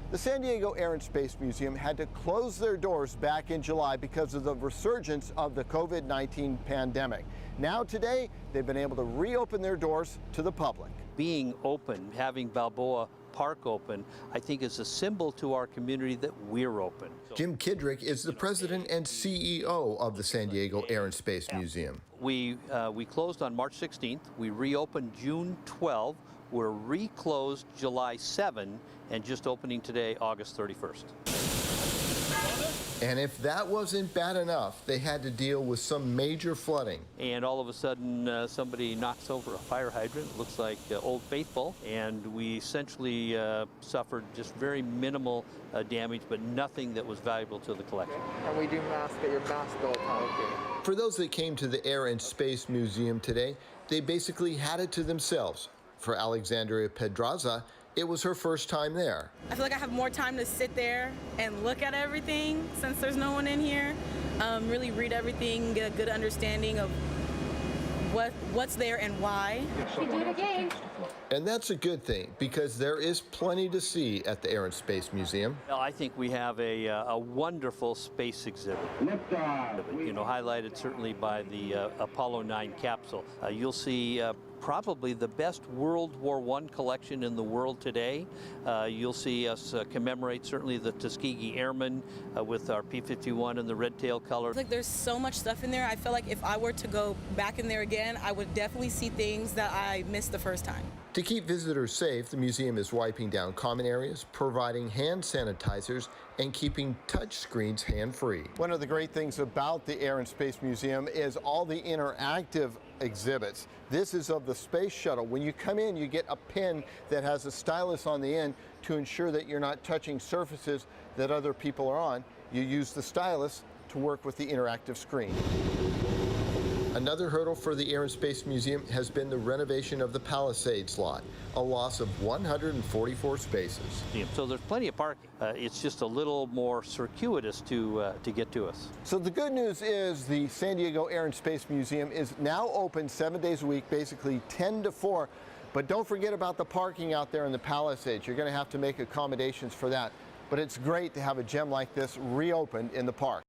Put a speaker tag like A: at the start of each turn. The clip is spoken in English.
A: The San Diego Air and Space Museum had to close their doors back in July because of the resurgence of the COVID-19 pandemic. Now today, they've been able to reopen their doors to the public.
B: Being open, having Balboa Park open, I think is a symbol to our community that we're open.
A: Jim Kidrick is the president and CEO of the San Diego Air and Space Museum.
B: We closed on March 16th. We reopened June 12th. We're reclosed July 7 and just opening today, August 31st.
A: And if that wasn't bad enough, they had to deal with some major flooding.
B: And all of a sudden, somebody knocks over a fire hydrant, looks like Old Faithful, and we essentially suffered just very minimal damage, but nothing that was valuable to the collection.
C: And we do get your mask all the time.
A: For those that came to the Air and Space Museum today, they basically had it to themselves. For Alexandria Pedraza, it was her first time there.
D: I feel like I have more time to sit there and look at everything since there's no one in here. Really read everything, get a good understanding of what's there and why.
E: We do it again.
A: And that's a good thing because there is plenty to see at the Air and Space Museum.
B: Well, I think we have a wonderful space exhibit, highlighted certainly by the Apollo 9 capsule. You'll see probably the best World War I collection in the world today. You'll see us commemorate certainly the Tuskegee Airmen with our P-51 and the red tail color.
D: Like there's so much stuff in there. I feel like if I were to go back in there again, I would definitely see things that I missed the first time.
A: To keep visitors safe, the museum is wiping down common areas, providing hand sanitizers, and keeping touch screens hand-free. One of the great things about the Air and Space Museum is all the interactive exhibits. This is of the space shuttle. When you come in, you get a pin that has a stylus on the end to ensure that you're not touching surfaces that other people are on. You use the stylus to work with the interactive screen. Another hurdle for the Air and Space Museum has been the renovation of the Palisades Lot, a loss of 144 spaces.
B: So there's plenty of parking. It's just a little more circuitous to get to us.
A: So the good news is the San Diego Air and Space Museum is now open 7 days a week, basically 10 to 4. But don't forget about the parking out there in the Palisades. You're going to have to make accommodations for that. But it's great to have a gem like this reopened in the park.